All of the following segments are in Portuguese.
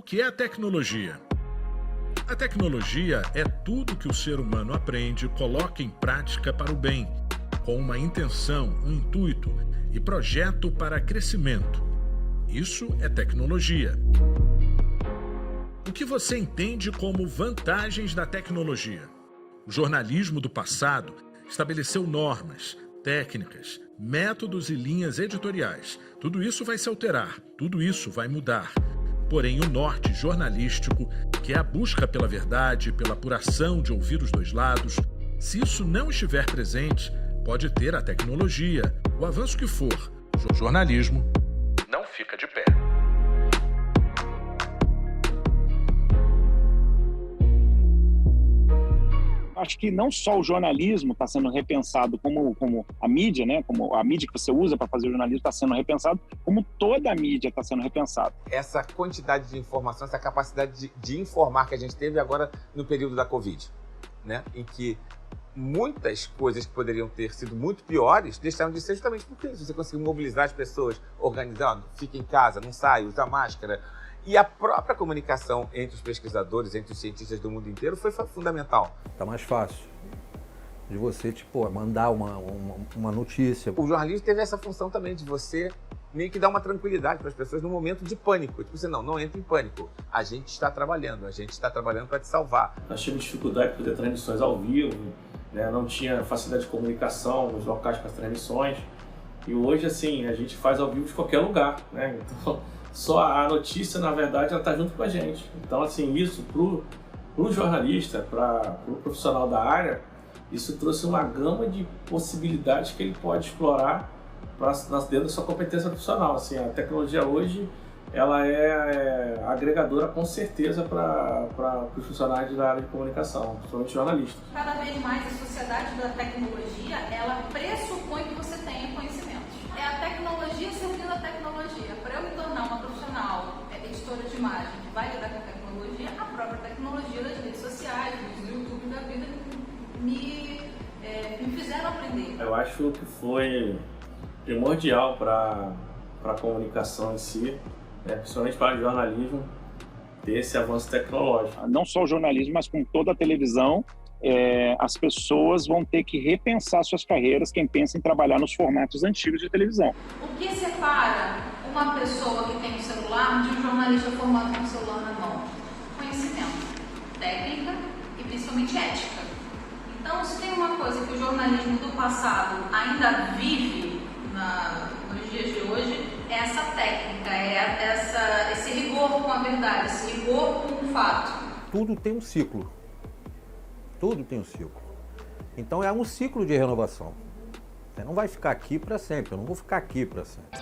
que é a tecnologia? A tecnologia é tudo que o ser humano aprende e coloca em prática para o bem, com uma intenção, um intuito e projeto para crescimento. Isso é tecnologia. O que você entende como vantagens da tecnologia? O jornalismo do passado estabeleceu normas, técnicas, métodos e linhas editoriais. Tudo isso vai se alterar, tudo isso vai mudar. Porém, o norte jornalístico, que é a busca pela verdade, pela apuração de ouvir os dois lados, se isso não estiver presente, pode ter a tecnologia, o avanço que for. O jornalismo não fica de pé. Acho que não só o jornalismo está sendo repensado como a mídia, né? Como a mídia que você usa para fazer o jornalismo está sendo repensado, como toda a mídia está sendo repensada. Essa quantidade de informação, essa capacidade de informar que a gente teve agora no período da Covid, né? Em que muitas coisas que poderiam ter sido muito piores deixaram de ser justamente porque você conseguiu mobilizar as pessoas, organizando, fica em casa, não sai, usa máscara. E a própria comunicação entre os pesquisadores, entre os cientistas do mundo inteiro foi fundamental. Tá mais fácil de você, mandar uma notícia. O jornalismo teve essa função também de você meio que dar uma tranquilidade para as pessoas no momento de pânico. Tipo, você não entre em pânico. A gente está trabalhando para te salvar. Nós tínhamos dificuldade de fazer transmissões ao vivo, né? Não tinha facilidade de comunicação nos locais para as transmissões. E hoje, assim, a gente faz ao vivo de qualquer lugar, né? Então, só a notícia, na verdade, ela está junto com a gente. Então, assim, isso pro jornalista, para o profissional da área, isso trouxe uma gama de possibilidades que ele pode explorar dentro da sua competência profissional. Assim, a tecnologia hoje, ela é agregadora com certeza para os funcionários da área de comunicação, principalmente jornalistas. Cada vez mais a sociedade da tecnologia, ela pressupõe que você tenha conhecimentos. É a tecnologia servindo a tecnologia. Para eu me tornar uma profissional editora de imagem que vai lidar com a tecnologia, a própria tecnologia das redes sociais, do YouTube da vida, me fizeram aprender. Eu acho que foi primordial para a comunicação em si, né, principalmente para o jornalismo, ter esse avanço tecnológico. Não só o jornalismo, mas com toda a televisão, as pessoas vão ter que repensar suas carreiras, quem pensa em trabalhar nos formatos antigos de televisão. O que separa uma pessoa que tem um celular de um jornalista formado com um celular na mão? Conhecimento, técnica e principalmente ética. Então, se tem uma coisa que o jornalismo do passado ainda vive nos dias de hoje, é essa técnica, esse rigor com a verdade, esse rigor com o fato. Tudo tem um ciclo. Tudo tem um ciclo. Então é um ciclo de renovação. Você não vai ficar aqui para sempre, eu não vou ficar aqui para sempre.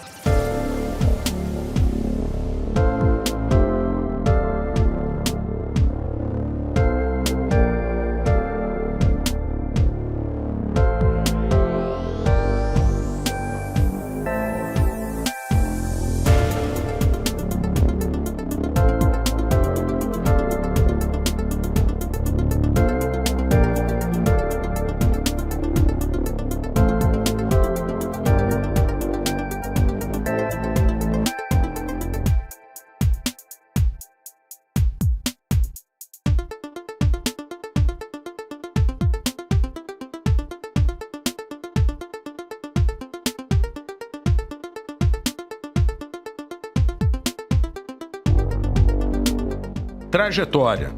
Trajetória.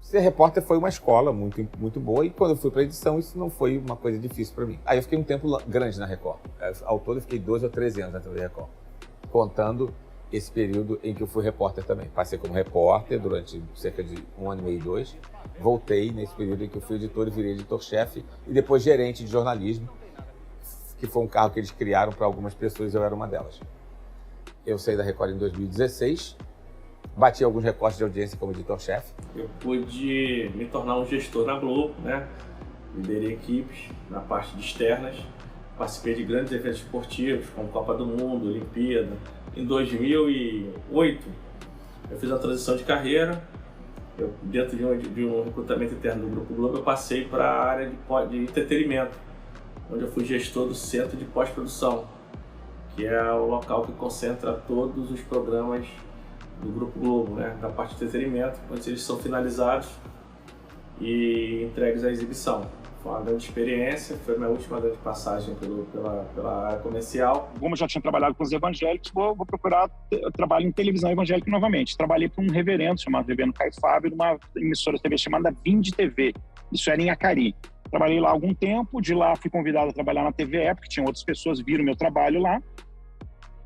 Ser repórter foi uma escola muito, muito boa e quando eu fui para edição isso não foi uma coisa difícil para mim. Aí eu fiquei um tempo grande na Record. Ao todo eu fiquei 12 ou 13 anos na TV Record, contando esse período em que eu fui repórter também. Passei como repórter durante cerca de 1 ano e meio, 2. Voltei nesse período em que eu fui editor e virei editor-chefe e depois gerente de jornalismo, que foi um cargo que eles criaram para algumas pessoas e eu era uma delas. Eu saí da Record em 2016. Bati alguns recortes de audiência como editor-chefe. Eu pude me tornar um gestor na Globo, né? Liderei equipes na parte de externas. Participei de grandes eventos esportivos, como Copa do Mundo, Olimpíada. Em 2008, eu fiz uma transição de carreira. Dentro de um recrutamento interno do Grupo Globo, eu passei para a área de entretenimento, onde eu fui gestor do Centro de Pós-Produção, que é o local que concentra todos os programas Grupo Globo, né, da parte de entretenimento, onde eles são finalizados e entregues à exibição. Foi uma grande experiência, foi a minha última grande passagem pela área comercial. Como eu já tinha trabalhado com os evangélicos, vou procurar trabalho em televisão evangélica novamente. Trabalhei com um reverendo chamado Reverendo Caio Fábio, numa emissora de TV chamada Vinde TV. Isso era em Acari. Trabalhei lá há algum tempo, de lá fui convidado a trabalhar na TVE, porque tinham outras pessoas que viram meu trabalho lá.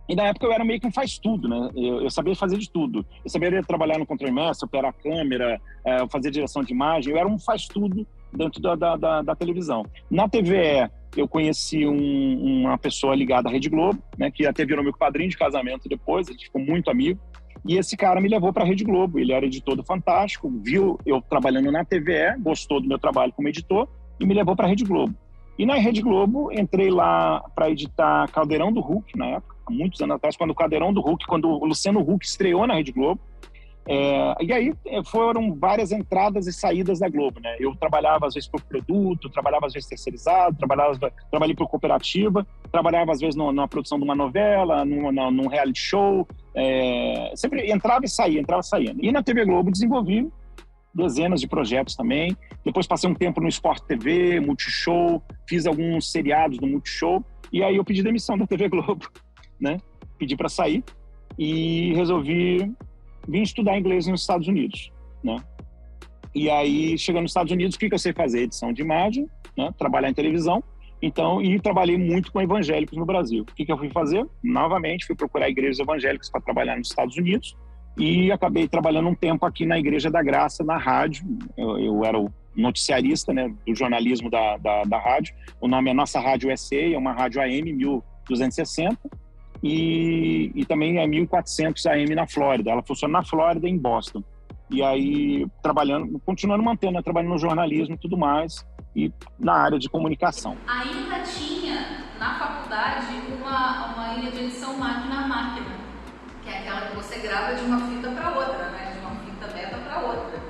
E na época eu era meio que um faz-tudo, né? Eu sabia fazer de tudo. Eu sabia trabalhar no controle master, operar a câmera, fazer direção de imagem. Eu era um faz-tudo dentro da televisão. Na TVE, eu conheci uma pessoa ligada à Rede Globo, né? Que até virou meu padrinho de casamento depois, a gente ficou muito amigo. E esse cara me levou para a Rede Globo. Ele era editor do Fantástico, viu eu trabalhando na TVE, gostou do meu trabalho como editor e me levou para a Rede Globo. E na Rede Globo, entrei lá para editar Caldeirão do Hulk, na época, há muitos anos atrás, quando o Luciano Huck estreou na Rede Globo. E aí foram várias entradas e saídas da Globo, né? Eu trabalhava às vezes por produto, trabalhava às vezes terceirizado, trabalhei por cooperativa, trabalhava às vezes na produção de uma novela, num reality show, sempre entrava e saía. E na TV Globo desenvolvi dezenas de projetos também. Depois passei um tempo no Sport TV, Multishow, fiz alguns seriados do Multishow, e aí eu pedi demissão da TV Globo, né? Pedi para sair e resolvi vir estudar inglês nos Estados Unidos, né? E aí, chegando nos Estados Unidos, o que eu sei fazer? Edição de imagem, né? Trabalhar em televisão. Então, e trabalhei muito com evangélicos no Brasil. O que eu fui fazer? Novamente, fui procurar igrejas evangélicas para trabalhar nos Estados Unidos e acabei trabalhando um tempo aqui na Igreja da Graça, na rádio. Eu era o noticiarista, né, do jornalismo da rádio. O nome é Nossa Rádio USA, é uma rádio AM 1260 e também é 1400 AM na Flórida. Ela funciona na Flórida e em Boston. E aí, continuando mantendo, né, trabalhando no jornalismo e tudo mais, e na área de comunicação. Ainda tinha, na faculdade, uma ilha de edição máquina a máquina, que é aquela que você grava de uma fita para outra, né? De uma fita beta para outra.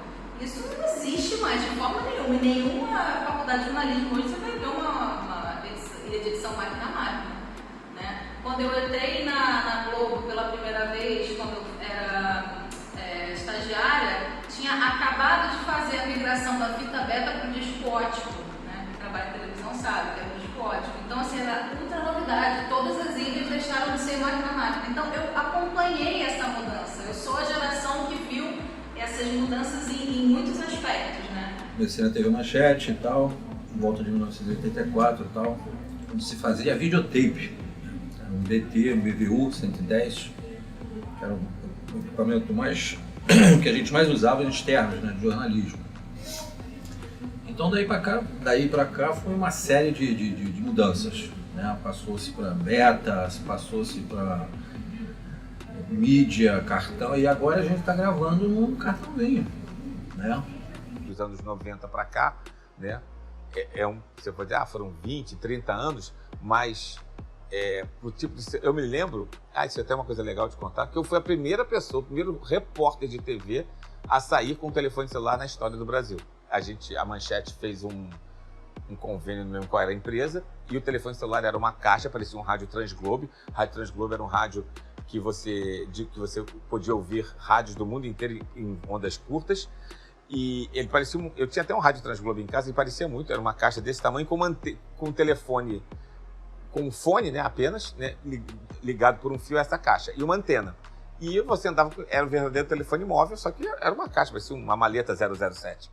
Isso não existe mais de forma nenhuma. Em nenhuma faculdade de jornalismo hoje você vai ver uma ilha de edição máquina a máquina, né? Quando eu entrei na Globo pela primeira vez, quando eu era estagiária, tinha acabado de fazer a migração da fita beta para o disco ótico, né? Quem trabalha em televisão sabe que é o disco ótico. Então, assim, era ultra novidade. Todas as ilhas deixaram de ser máquina a máquina. Então, eu acompanhei essa mudança. Eu sou a geração que viu essas mudanças em muitos aspectos, né? Comecei na TV Manchete e tal, em volta de 1984 e tal, onde se fazia videotape. Era um BT, um BVU 110, que era o equipamento mais que a gente mais usava em externos, né, de jornalismo. Então daí para cá foi uma série de mudanças, né? Passou-se para beta, passou-se para mídia, cartão, e agora a gente está gravando num cartãozinho, né? Dos anos 90 para cá, né? Você pode dizer, foram 20, 30 anos, mas o tipo eu me lembro, isso é até uma coisa legal de contar, que eu fui a primeira pessoa, o primeiro repórter de TV a sair com um telefone celular na história do Brasil. A Manchete fez um convênio, não lembro qual era a empresa, e o telefone celular era uma caixa, parecia um rádio Transglobe. Rádio Transglobe era um rádio que você podia ouvir rádios do mundo inteiro em ondas curtas, e ele parecia eu tinha até um rádio Transglobe em casa, e parecia muito, era uma caixa desse tamanho com um telefone, com um fone, né, apenas, né, ligado por um fio a essa caixa, e uma antena. E você andava, era um verdadeiro telefone móvel, só que era uma caixa, parecia uma maleta 007.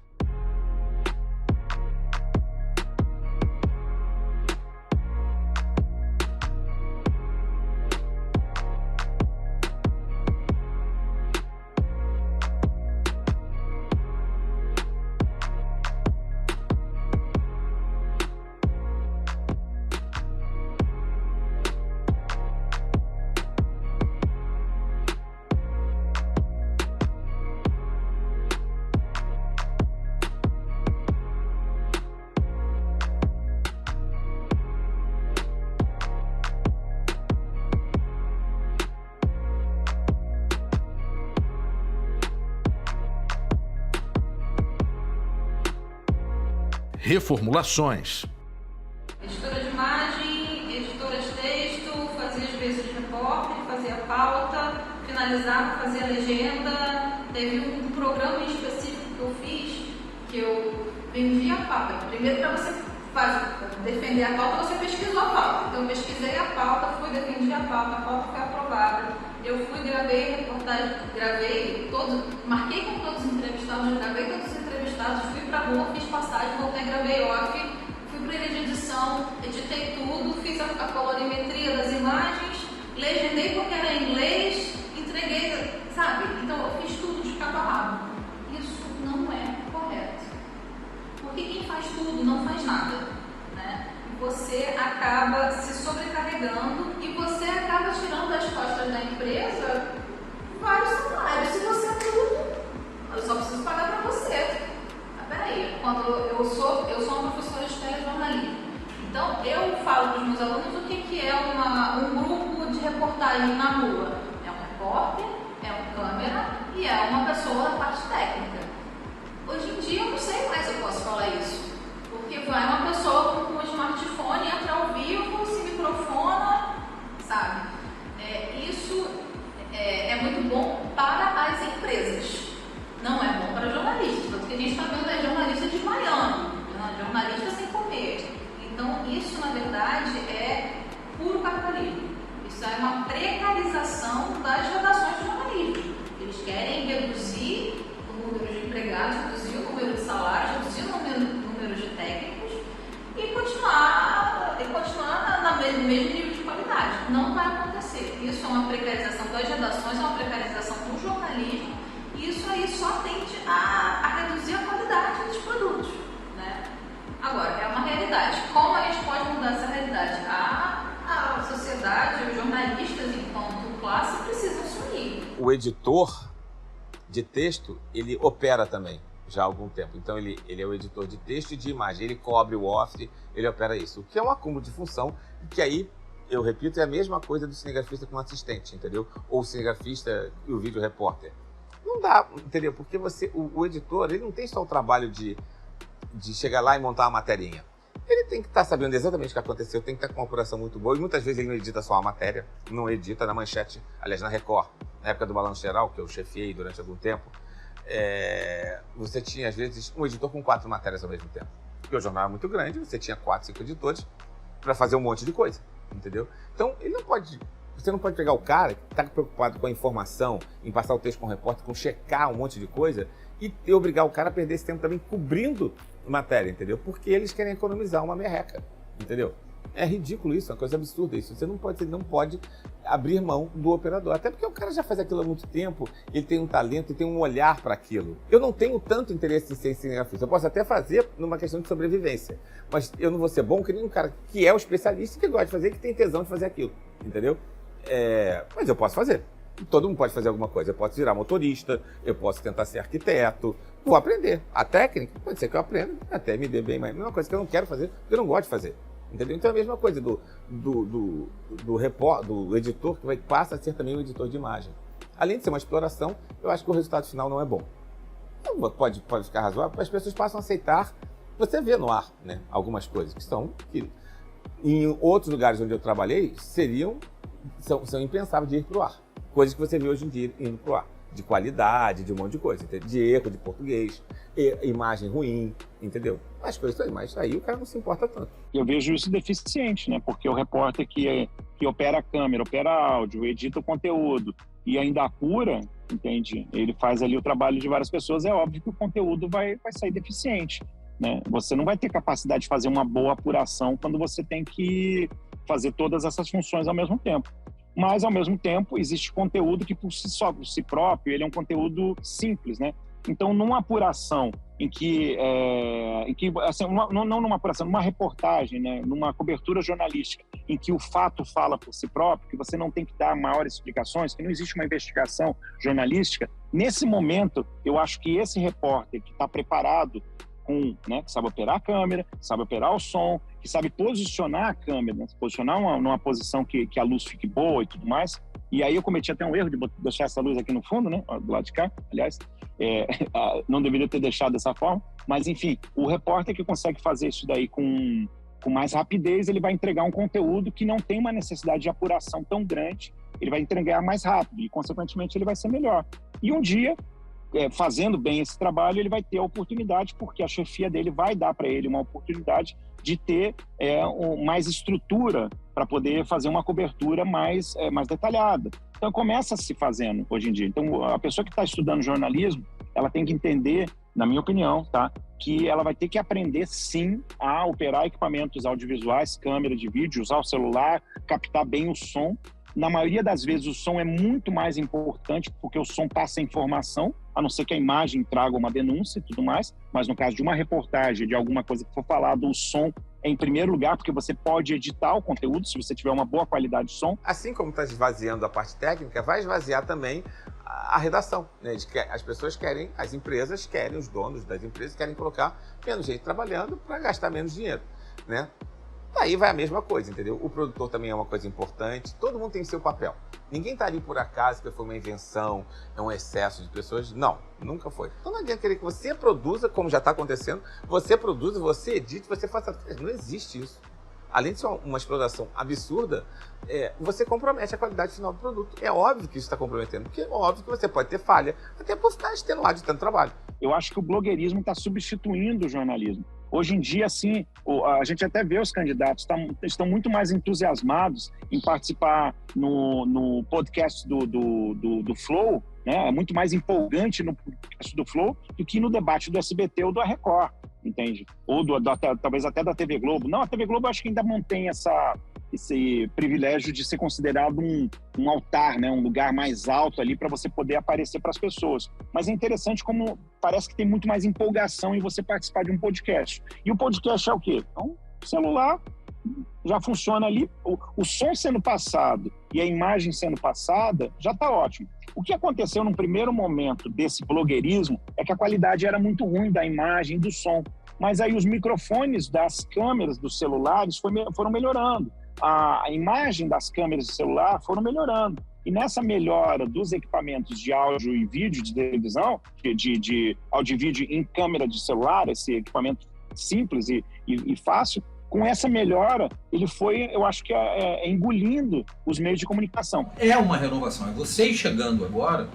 Reformulações. Editora de imagem, editora de texto, fazia às vezes repórter, fazia pauta, finalizava, fazia legenda. Teve um programa específico que eu fiz, que eu vendia a pauta. Primeiro, para você defender a pauta, você pesquisou a pauta. Então, eu pesquisei a pauta, defendi a pauta foi aprovada. Eu fui, gravei reportagem, marquei com todos os entrevistados, gravei todos os entrevistados, fui pra rua, fiz passagem, voltei, gravei off, fui pra ilha de edição, editei tudo, fiz a colorimetria das imagens, legendei porque era em inglês, entreguei, sabe? Então eu fiz tudo de cabo a rabo. Isso não é correto. Porque quem faz tudo não faz nada, né? Você acaba se sobrecarregando e você acaba tirando das costas da empresa vários salários. Se você é tudo, eu só preciso pagar para você. Mas peraí, quando eu sou uma professora de telejornalismo, então eu falo para os meus alunos o que é um grupo de reportagem na rua. É um repórter, é um câmera e é uma pessoa da parte técnica. Hoje em dia eu não sei mais se eu posso falar isso. Porque vai uma pessoa com um smartphone, entra ao vivo, se microfona, sabe? Isso é muito bom para as empresas. Não é bom para jornalistas. Tanto que a gente está vendo aí jornalista desmaiando, jornalista sem comer. Então, isso, na verdade, é puro capitalismo. Isso é uma precarização das redações de jornalismo. Eles querem reduzir o número de empregados, reduzir o número de salários, reduzir o número de técnicos e continuar no mesmo nível de qualidade. Não vai acontecer. Isso é uma precarização das redações, é uma precarização do jornalismo e isso aí só tende a reduzir a qualidade dos produtos, né? Agora, é uma realidade. Como a gente pode mudar essa realidade? A sociedade, os jornalistas, enquanto classe, precisam se unir. O editor de texto, ele opera também já há algum tempo. Então, ele é o editor de texto e de imagem. Ele cobre o off, ele opera isso. O que é um acúmulo de função, que aí, eu repito, é a mesma coisa do cinegrafista com assistente, entendeu? Ou o cinegrafista e o vídeo repórter. Não dá, entendeu? Porque o editor, ele não tem só o trabalho de chegar lá e montar uma materinha. Ele tem que estar sabendo exatamente o que aconteceu, tem que estar com uma apuração muito boa. E muitas vezes ele não edita só a matéria, não edita na Manchete, aliás, na Record. Na época do Balanço Geral, que eu chefiei durante algum tempo, você tinha, às vezes, um editor com 4 matérias ao mesmo tempo. Porque o jornal era muito grande, você tinha 4, 5 editores para fazer um monte de coisa, entendeu? Então, você não pode pegar o cara que está preocupado com a informação, em passar o texto com o repórter, com checar um monte de coisa e obrigar o cara a perder esse tempo também cobrindo matéria, entendeu? Porque eles querem economizar uma merreca, entendeu? É ridículo isso, é uma coisa absurda isso. Você não pode abrir mão do operador. Até porque o cara já faz aquilo há muito tempo, ele tem um talento, ele tem um olhar para aquilo. Eu não tenho tanto interesse em ser cinegrafista. Eu posso até fazer numa questão de sobrevivência, mas eu não vou ser bom que nem um cara que é o especialista, que gosta de fazer, que tem tesão de fazer aquilo, entendeu? Mas eu posso fazer. Todo mundo pode fazer alguma coisa. Eu posso virar motorista, eu posso tentar ser arquiteto, vou aprender. A técnica, pode ser que eu aprenda, até me dê bem, mas não é uma coisa que eu não quero fazer, porque eu não gosto de fazer. Entendeu? Então é a mesma coisa do editor, que passa a ser também um editor de imagem. Além de ser uma exploração, eu acho que o resultado final não é bom. Então, pode ficar razoável, as pessoas passam a aceitar. Você vê no ar, né, algumas coisas que em outros lugares onde eu trabalhei são impensáveis de ir para o ar. Coisas que você vê hoje em dia indo para o ar. De qualidade, de um monte de coisa, entendeu? De erro de português, imagem ruim, entendeu? As coisas, mas aí o cara não se importa tanto. Eu vejo isso deficiente, né? Porque o repórter que opera a câmera, opera áudio, edita o conteúdo e ainda apura, entende? Ele faz ali o trabalho de várias pessoas, é óbvio que o conteúdo vai sair deficiente, né? Você não vai ter capacidade de fazer uma boa apuração quando você tem que fazer todas essas funções ao mesmo tempo. Mas, ao mesmo tempo, existe conteúdo que, por si próprio, ele é um conteúdo simples, né? Então, numa apuração em que assim, não numa apuração, numa reportagem, né? Numa cobertura jornalística, em que o fato fala por si próprio, que você não tem que dar maiores explicações, que não existe uma investigação jornalística, nesse momento, eu acho que esse repórter que está preparado né, que sabe operar a câmera, sabe operar o som, que sabe posicionar a câmera, né, posicionar numa posição que a luz fique boa e tudo mais. E aí eu cometi até um erro de deixar essa luz aqui no fundo, né, do lado de cá, aliás, não deveria ter deixado dessa forma, mas enfim, o repórter que consegue fazer isso daí com mais rapidez, ele vai entregar um conteúdo que não tem uma necessidade de apuração tão grande, ele vai entregar mais rápido e, consequentemente, ele vai ser melhor. E um dia, fazendo bem esse trabalho, ele vai ter a oportunidade, porque a chefia dele vai dar para ele uma oportunidade de ter mais estrutura para poder fazer uma cobertura mais detalhada. Então, começa se fazendo hoje em dia. Então, a pessoa que está estudando jornalismo, ela tem que entender, na minha opinião, tá, que ela vai ter que aprender, sim, a operar equipamentos audiovisuais, câmera de vídeo, usar o celular, captar bem o som. Na maioria das vezes, o som é muito mais importante, porque o som passa informação, a não ser que a imagem traga uma denúncia e tudo mais, mas no caso de uma reportagem, de alguma coisa que for falado, o som é em primeiro lugar, porque você pode editar o conteúdo, se você tiver uma boa qualidade de som. Assim como está esvaziando a parte técnica, vai esvaziar também a redação, né? As pessoas querem, as empresas querem, os donos das empresas querem colocar menos gente trabalhando para gastar menos dinheiro, né? Daí vai a mesma coisa, entendeu? O produtor também é uma coisa importante, todo mundo tem seu papel. Ninguém está ali por acaso, porque foi uma invenção, é um excesso de pessoas. Não, nunca foi. Então não adianta querer que você produza, como já está acontecendo, você produza, você edite, você faça... Não existe isso. Além de ser uma exploração absurda, você compromete a qualidade final do produto. É óbvio que isso está comprometendo, porque é óbvio que você pode ter falha, até por ficar extenuado de tanto trabalho. Eu acho que o blogueirismo está substituindo o jornalismo. Hoje em dia, assim, a gente até vê os candidatos estão muito mais entusiasmados em participar no podcast do Flow, né? É muito mais empolgante no podcast do Flow do que no debate do SBT ou do Record, entende? Ou talvez até da TV Globo. Não, a TV Globo eu acho que ainda mantém esse privilégio de ser considerado um altar, né? Um lugar mais alto ali para você poder aparecer para as pessoas. Mas é interessante como parece que tem muito mais empolgação em você participar de um podcast. E o podcast é o quê? Então, o celular já funciona ali, o som sendo passado e a imagem sendo passada, já está ótimo. O que aconteceu num primeiro momento desse blogueirismo é que a qualidade era muito ruim da imagem e do som. Mas aí os microfones das câmeras dos celulares foram melhorando. A imagem das câmeras de celular foram melhorando. E nessa melhora dos equipamentos de áudio e vídeo de televisão, de áudio e vídeo em câmera de celular, esse equipamento simples e fácil, com essa melhora, ele foi, eu acho que engolindo os meios de comunicação. É uma renovação. É vocês chegando agora,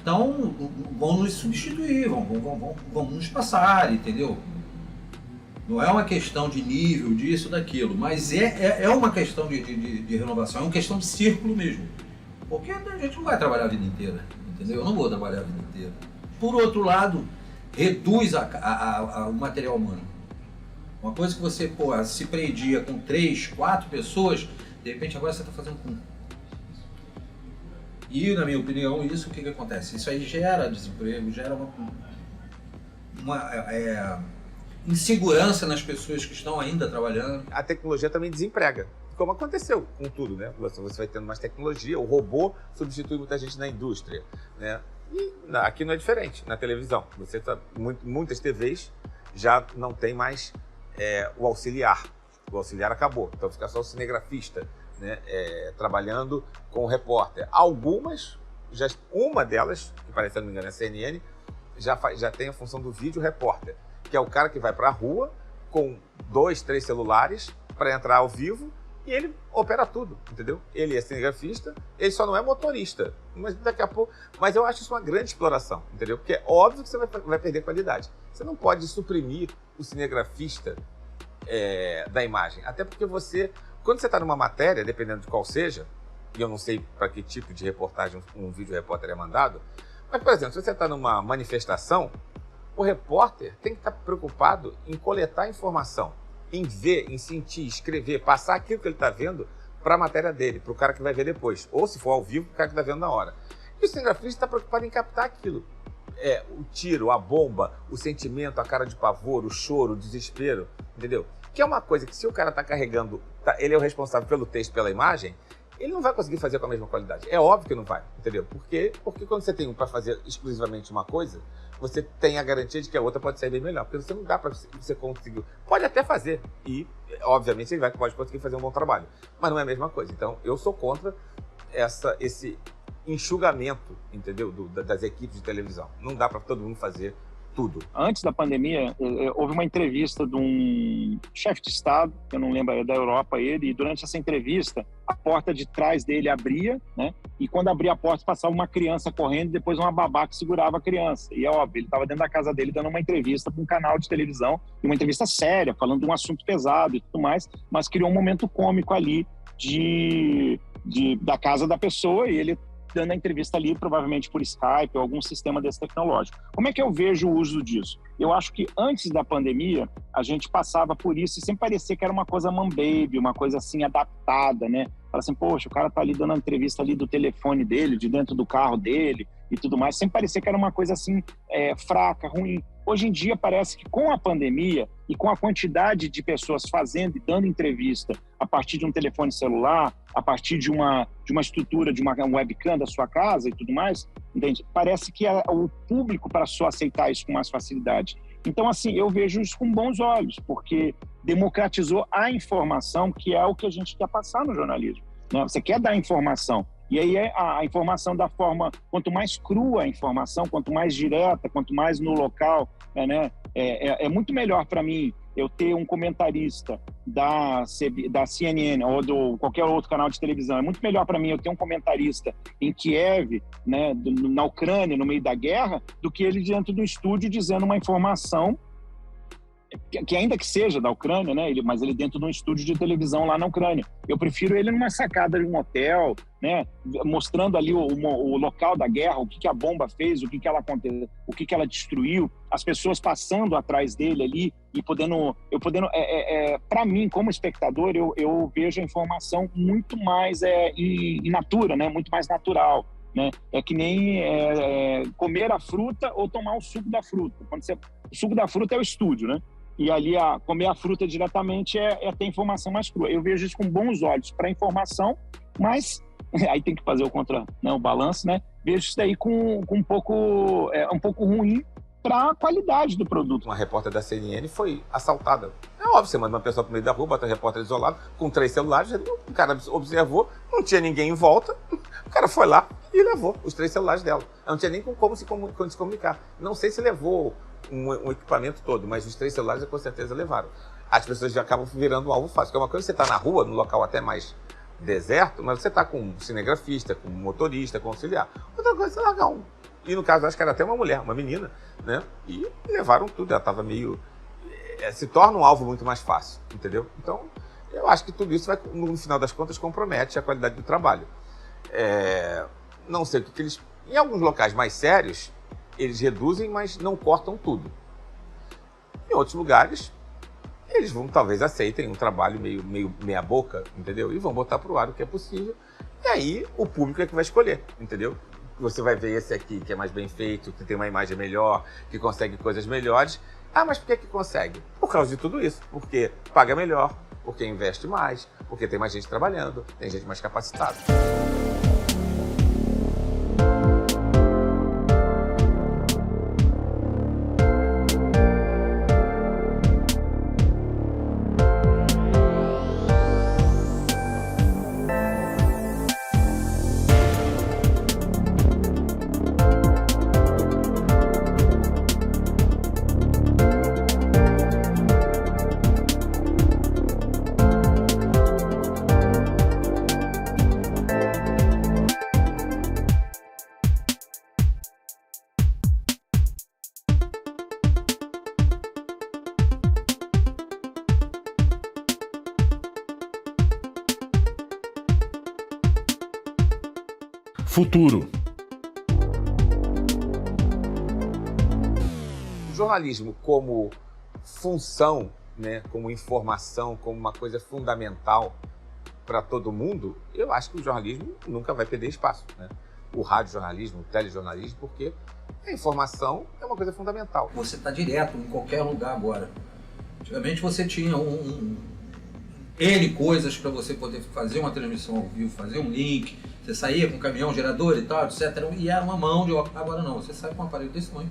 então vão nos substituir, vão nos passar, entendeu? Não é uma questão de nível, disso, daquilo, mas é uma questão de renovação, é uma questão de círculo mesmo. Porque a gente não vai trabalhar a vida inteira, entendeu? Eu não vou trabalhar a vida inteira. Por outro lado, reduz o material humano. Uma coisa que você se prendia com 3, 4 pessoas, de repente agora você está fazendo com... E, na minha opinião, isso o que acontece? Isso aí gera desemprego, gera uma insegurança nas pessoas que estão ainda trabalhando. A tecnologia também desemprega, como aconteceu com tudo, né? Você vai tendo mais tecnologia, o robô substitui muita gente na indústria, né? E aqui não é diferente, na televisão. Muitas TVs já não tem mais o auxiliar. O auxiliar acabou, então fica só o cinegrafista, né? Trabalhando com o repórter. Algumas, uma delas, que parece, se não me engano, é a CNN, já tem a função do vídeo repórter, que é o cara que vai para a rua com 2, 3 celulares para entrar ao vivo e ele opera tudo, entendeu? Ele é cinegrafista, ele só não é motorista, mas daqui a pouco... Mas eu acho isso uma grande exploração, entendeu? Porque é óbvio que você vai perder qualidade. Você não pode suprimir o cinegrafista da imagem, até porque quando você está numa matéria, dependendo de qual seja, e eu não sei para que tipo de reportagem um vídeo repórter é mandado, mas, por exemplo, se você está numa manifestação, o repórter tem que estar preocupado em coletar informação, em ver, em sentir, escrever, passar aquilo que ele está vendo para a matéria dele, para o cara que vai ver depois. Ou, se for ao vivo, para o cara que está vendo na hora. E o cinegrafista está preocupado em captar aquilo. O tiro, a bomba, o sentimento, a cara de pavor, o choro, o desespero, entendeu? Que é uma coisa que, se o cara está carregando, ele é o responsável pelo texto, pela imagem, ele não vai conseguir fazer com a mesma qualidade. É óbvio que não vai, entendeu? Porque quando você tem um para fazer exclusivamente uma coisa, você tem a garantia de que a outra pode sair bem melhor. Porque você não dá para você conseguir. Pode até fazer. E, obviamente, ele pode conseguir fazer um bom trabalho. Mas não é a mesma coisa. Então, eu sou contra esse enxugamento, entendeu? Das equipes de televisão. Não dá para todo mundo fazer tudo. Antes da pandemia, houve uma entrevista de um chefe de Estado, que eu não lembro, é da Europa ele, e durante essa entrevista, a porta de trás dele abria, né? E quando abria a porta, passava uma criança correndo e depois uma babá que segurava a criança. E é óbvio, ele estava dentro da casa dele dando uma entrevista para um canal de televisão, e uma entrevista séria, falando de um assunto pesado e tudo mais, mas criou um momento cômico ali da casa da pessoa, e ele dando a entrevista ali, provavelmente por Skype ou algum sistema desse tecnológico. Como é que eu vejo o uso disso? Eu acho que antes da pandemia, a gente passava por isso e sempre parecia que era uma coisa man-baby, uma coisa assim adaptada, né? Fala assim, poxa, o cara tá ali dando a entrevista ali do telefone dele, de dentro do carro dele e tudo mais. Sempre parecia que era uma coisa assim, fraca, ruim. Hoje em dia parece que com a pandemia e com a quantidade de pessoas fazendo e dando entrevista a partir de um telefone celular, a partir de uma estrutura, de uma webcam da sua casa e tudo mais, entende? Parece que o público passou a aceitar isso com mais facilidade. Então, assim, eu vejo isso com bons olhos, porque democratizou a informação, que é o que a gente quer passar no jornalismo, né? Você quer dar informação. E aí a informação da forma, quanto mais crua a informação, quanto mais direta, quanto mais no local, né? É muito melhor para mim eu ter um comentarista da CNN ou de qualquer outro canal de televisão. É muito melhor para mim eu ter um comentarista em Kiev, né, na Ucrânia, no meio da guerra, do que ele dentro do estúdio dizendo uma informação que ainda que seja da Ucrânia, né, mas ele dentro de um estúdio de televisão lá na Ucrânia. Eu prefiro ele numa sacada de um hotel, né, mostrando ali o local da guerra, o que a bomba fez, o que ela destruiu, as pessoas passando atrás dele ali e podendo para mim, como espectador, eu vejo a informação muito mais in natura, né, muito mais natural. Né? É que nem comer a fruta ou tomar o suco da fruta. O suco da fruta é o estúdio, né? E ali comer a fruta diretamente é ter informação mais crua. Eu vejo isso com bons olhos para a informação, mas aí tem que fazer o balanço, né? Vejo isso daí com um pouco ruim para a qualidade do produto. Uma repórter da CNN foi assaltada. É óbvio, você manda uma pessoa para o meio da rua, bota um repórter isolado, com 3 celulares, o cara observou, não tinha ninguém em volta, o cara foi lá e levou os 3 celulares dela. Não tinha nem como se comunicar. Não sei se levou um equipamento todo, mas os 3 celulares com certeza levaram. As pessoas já acabam virando um alvo fácil. Porque uma coisa você está na rua, num local até mais deserto, mas você está com um cinegrafista, com um motorista, com um auxiliar. Outra coisa é você largar um. E no caso, acho que era até uma mulher, uma menina, né? E levaram tudo, ela estava meio... se torna um alvo muito mais fácil, entendeu? Então, eu acho que tudo isso vai, no final das contas, compromete a qualidade do trabalho. Não sei o que eles... Em alguns locais mais sérios, eles reduzem, mas não cortam tudo. Em outros lugares, eles talvez aceitem um trabalho meio meia boca, entendeu? E vão botar para o ar o que é possível. E aí, o público é que vai escolher, entendeu? Você vai ver esse aqui que é mais bem feito, que tem uma imagem melhor, que consegue coisas melhores. Ah, mas por que consegue? Por causa de tudo isso. Porque paga melhor, porque investe mais, porque tem mais gente trabalhando, tem gente mais capacitada. Futuro. O jornalismo como função, né, como informação, como uma coisa fundamental para todo mundo, eu acho que o jornalismo nunca vai perder espaço, né? O radiojornalismo, o telejornalismo, porque a informação é uma coisa fundamental. Você está direto em qualquer lugar agora. Antigamente você tinha N coisas para você poder fazer uma transmissão ao vivo, fazer um link, você saía com um caminhão, gerador e tal, etc. E era uma mão de obra. Agora não, você sai com um aparelho desse tamanho.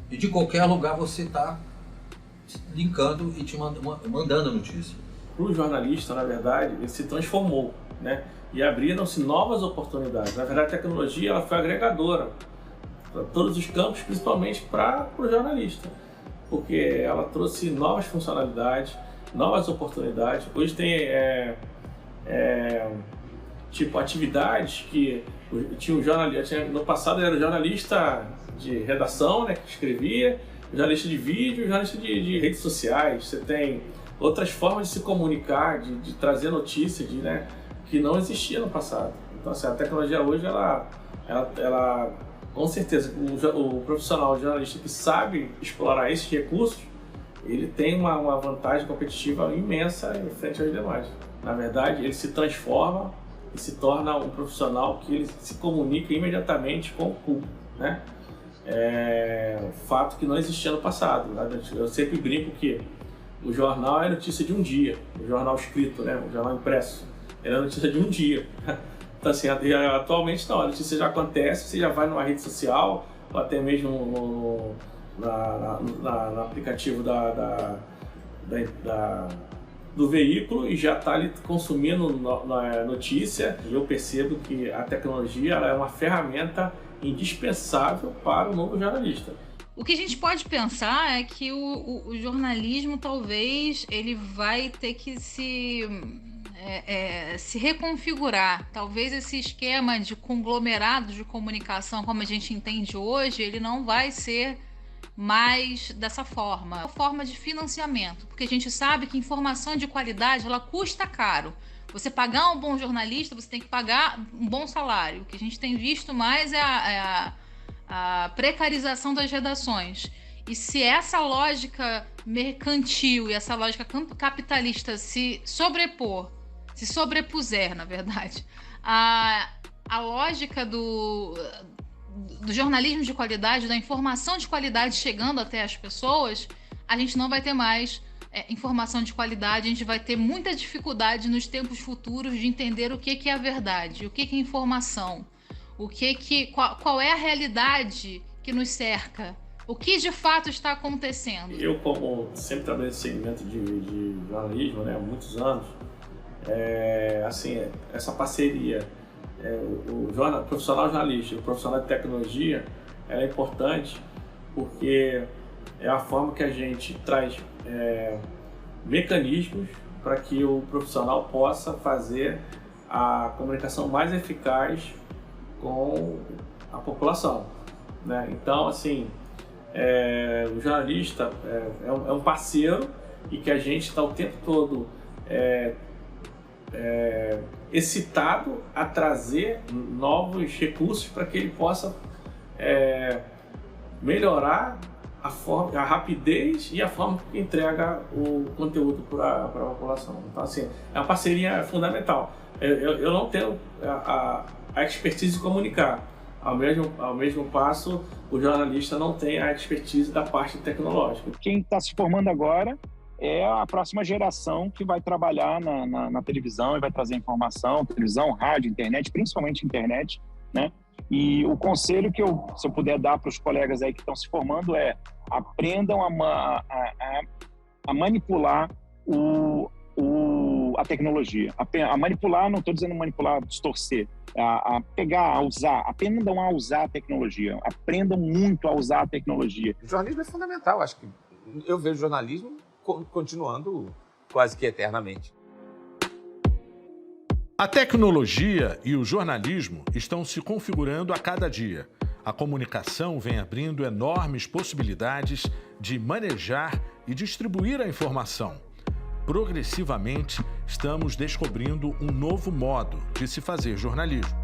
E de qualquer lugar você está linkando e te mandando a notícia. O jornalista, na verdade, ele se transformou, né? E abriram-se novas oportunidades. Na verdade, a tecnologia ela foi agregadora. todos os campos, principalmente para o jornalista, porque ela trouxe novas funcionalidades, novas oportunidades. Hoje tem tipo atividades que tinha um jornalista, no passado era jornalista de redação, né, que escrevia, jornalista de vídeo, jornalista de redes sociais. Você tem outras formas de se comunicar, de trazer notícias, né, que não existia no passado. Então, assim, a tecnologia hoje, ela com certeza, o profissional o jornalista que sabe explorar esses recursos, ele tem uma vantagem competitiva imensa em frente aos demais. Na verdade, ele se transforma e se torna um profissional que ele se comunica imediatamente com o público, né? Fato que não existia no passado, né? Eu sempre brinco que o jornal é notícia de um dia, o jornal escrito, né? O jornal impresso, ele é notícia de um dia. Então, assim, atualmente não, a notícia já acontece, você já vai numa rede social, ou até mesmo no aplicativo do veículo, e já está ali consumindo na notícia. E eu percebo que a tecnologia ela é uma ferramenta indispensável para o novo jornalista. O que a gente pode pensar é que o jornalismo talvez ele vai ter que se reconfigurar. Talvez esse esquema de conglomerado de comunicação, como a gente entende hoje, ele não vai ser mais dessa forma. É uma forma de financiamento, porque a gente sabe que informação de qualidade ela custa caro. Você pagar um bom jornalista, você tem que pagar um bom salário. O que a gente tem visto mais é a precarização das redações. E se essa lógica mercantil e essa lógica capitalista se sobrepuser, na verdade, a lógica do jornalismo de qualidade, da informação de qualidade chegando até as pessoas, a gente não vai ter mais informação de qualidade, a gente vai ter muita dificuldade nos tempos futuros de entender o que é a verdade, o que é informação, qual é a realidade que nos cerca, o que de fato está acontecendo. Eu, como sempre trabalhei nesse segmento de jornalismo, né, há muitos anos, assim, essa parceria, o profissional jornalista e o profissional de tecnologia, ela é importante porque é a forma que a gente traz mecanismos para que o profissional possa fazer a comunicação mais eficaz com a população, né? Então, assim, o jornalista é um parceiro e que a gente está o tempo todo excitado a trazer novos recursos para que ele possa melhorar a rapidez e a forma que entrega o conteúdo para a população. Então, assim, é uma parceria fundamental. Eu não tenho a expertise de comunicar. Ao mesmo passo, o jornalista não tem a expertise da parte tecnológica. Quem está se formando agora é a próxima geração que vai trabalhar na televisão e vai trazer informação, televisão, rádio, internet, principalmente internet, né? E o conselho que se eu puder dar para os colegas aí que estão se formando aprendam a manipular a tecnologia. A manipular, não estou dizendo manipular, distorcer, a pegar, a usar, aprendam a usar a tecnologia, aprendam muito a usar a tecnologia. O jornalismo é fundamental, acho que eu vejo jornalismo continuando quase que eternamente. A tecnologia e o jornalismo estão se configurando a cada dia. A comunicação vem abrindo enormes possibilidades de manejar e distribuir a informação. Progressivamente, estamos descobrindo um novo modo de se fazer jornalismo.